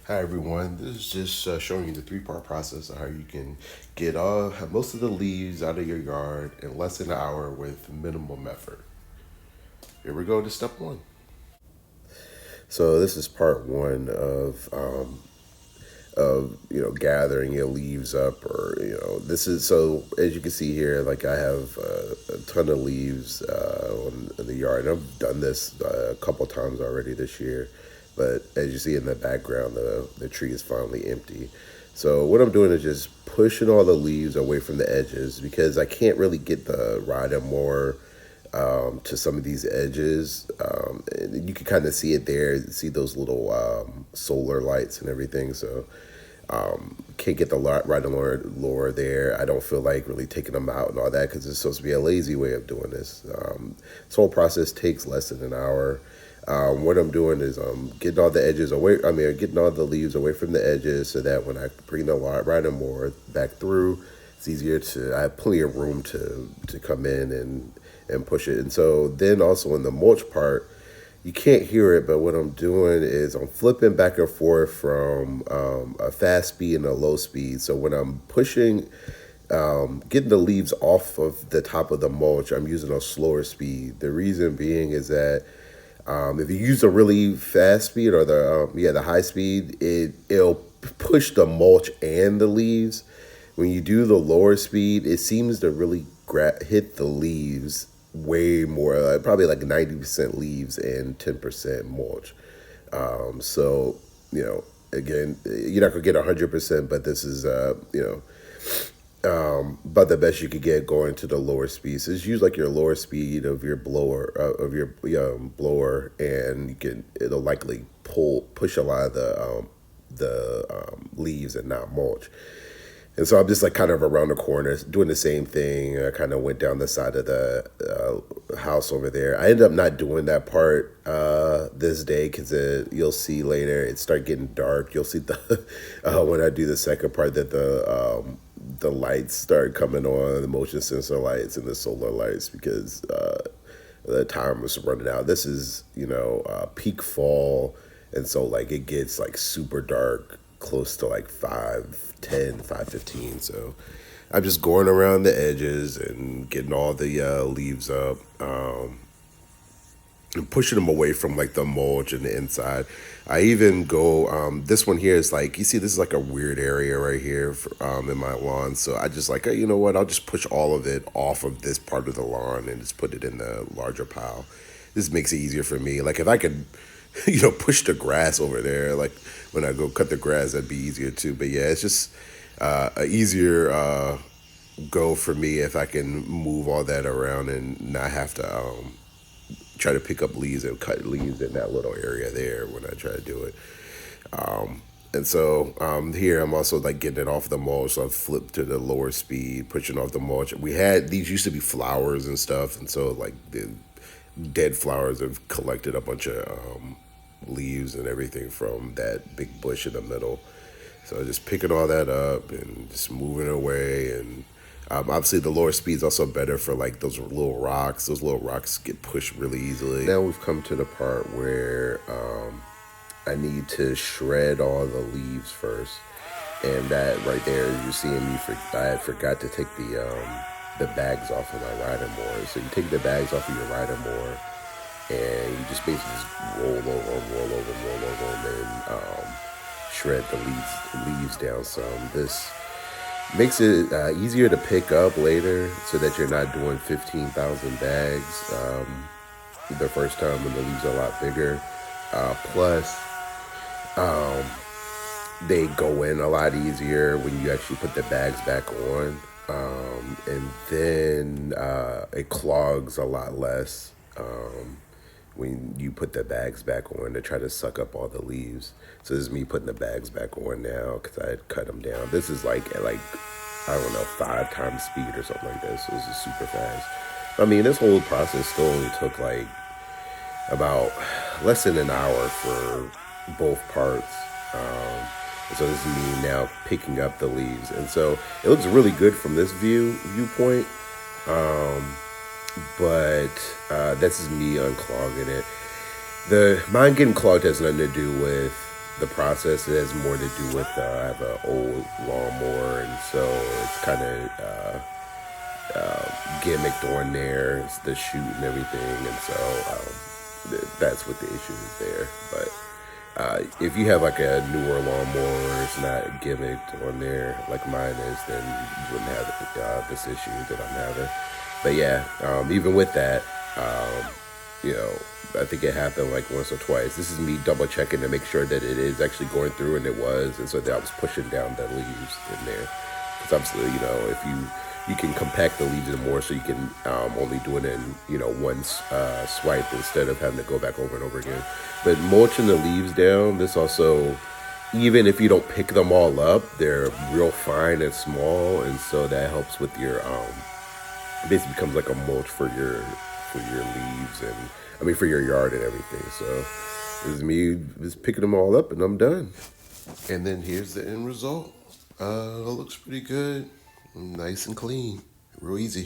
Hi everyone, this is just showing you the three-part process of how you can get most of the leaves out of your yard in less than an hour with minimum effort. Here we go to step one. So this is part one of gathering your leaves up, or this is, so as you can see here, like I have a ton of leaves in the yard. And I've done this a couple times already this year, but as you see in the background, the tree is finally empty. So what I'm doing is just pushing all the leaves away from the edges because I can't really get the rider mower to some of these edges. And you can kind of see it there, see those little solar lights and everything. So can't get the rider lower there. I don't feel like really taking them out and all that because it's supposed to be a lazy way of doing this. This whole process takes less than an hour. What I'm doing is getting all the edges away. Getting all the leaves away from the edges so that when I bring the rider mower back through, it's easier to. I have plenty of room to come in and push it. And so then also in the mulch part, you can't hear it, but what I'm doing is I'm flipping back and forth from a fast speed and a low speed. So when I'm pushing, getting the leaves off of the top of the mulch, I'm using a slower speed. The reason being is that if you use a really fast speed or the high speed, it'll push the mulch and the leaves. When you do the lower speed, it seems to really hit the leaves way more, probably like 90% leaves and 10% mulch. So again, you're not gonna get 100%, but this is about the best you could get going to the lower speeds. So just use like your lower speed of your blower, and it'll likely push a lot of the leaves and not mulch. And so I'm just like kind of around the corner doing the same thing. I kind of went down the side of the house over there. I ended up not doing that part this day because you'll see later it start getting dark. You'll see the when I do the second part that the lights start coming on, the motion sensor lights and the solar lights, because the time was running out. This is peak fall, and so like it gets like super dark close to like 5:10, 5:15. So I'm just going around the edges and getting all the leaves up, and pushing them away from like the mulch and the inside. I even go, this one here is like, you see, this is like a weird area right here in my lawn. So I just like, hey, you know what? I'll just push all of it off of this part of the lawn and just put it in the larger pile. This makes it easier for me. Like if I could, push the grass over there, like when I go cut the grass, that'd be easier too. But yeah, it's just a easier go for me if I can move all that around and not have to try to pick up leaves and cut leaves in that little area there when I try to do it. And so here I'm also like getting it off the mulch. So I've flipped to the lower speed, pushing off the mulch. These used to be flowers and stuff, and so like the dead flowers have collected a bunch of leaves and everything from that big bush in the middle. So just picking all that up and just moving it away. And obviously the lower speed is also better for like those little rocks. Those little rocks get pushed really easily. Now we've come to the part where I need to shred all the leaves first. And that right there, you're seeing me, I had forgot to take the bags off of my rider mower. So you take the bags off of your rider mower, and you just basically just roll over them, and shred the leaves down some. This makes it easier to pick up later, so that you're not doing 15,000 bags the first time when the leaves are a lot bigger. Plus, they go in a lot easier when you actually put the bags back on. And then it clogs a lot less when you put the bags back on to try to suck up all the leaves. So this is me putting the bags back on now because I had cut them down. This is like at I don't know, 5 times speed or something like this. So this is super fast. I mean, this whole process still only took like about less than an hour for both parts. So this is me now picking up the leaves, and so it looks really good from this viewpoint. But this is me unclogging it. Mine getting clogged has nothing to do with the process. It has more to do with I have an old lawnmower, and so it's kind of gimmicked on there, it's the chute and everything, and so that's what the issue is there. But if you have like a newer lawnmower, it's not gimmicked on there like mine is, then you wouldn't have this issue that I'm having. But yeah, even with that, you know, I think it happened like once or twice. This is me double checking to make sure that it is actually going through, and it was, and so that I was pushing down the leaves in there. Because obviously, you know, if you can compact the leaves in more, so you can only do it in one swipe instead of having to go back over and over again. But mulching the leaves down, this also, even if you don't pick them all up, they're real fine and small, and so that helps with your it basically becomes like a mulch for your leaves, and I mean for your yard and everything. So this is me just picking them all up, and I'm done. And then here's the end result. It looks pretty good, nice and clean, real easy.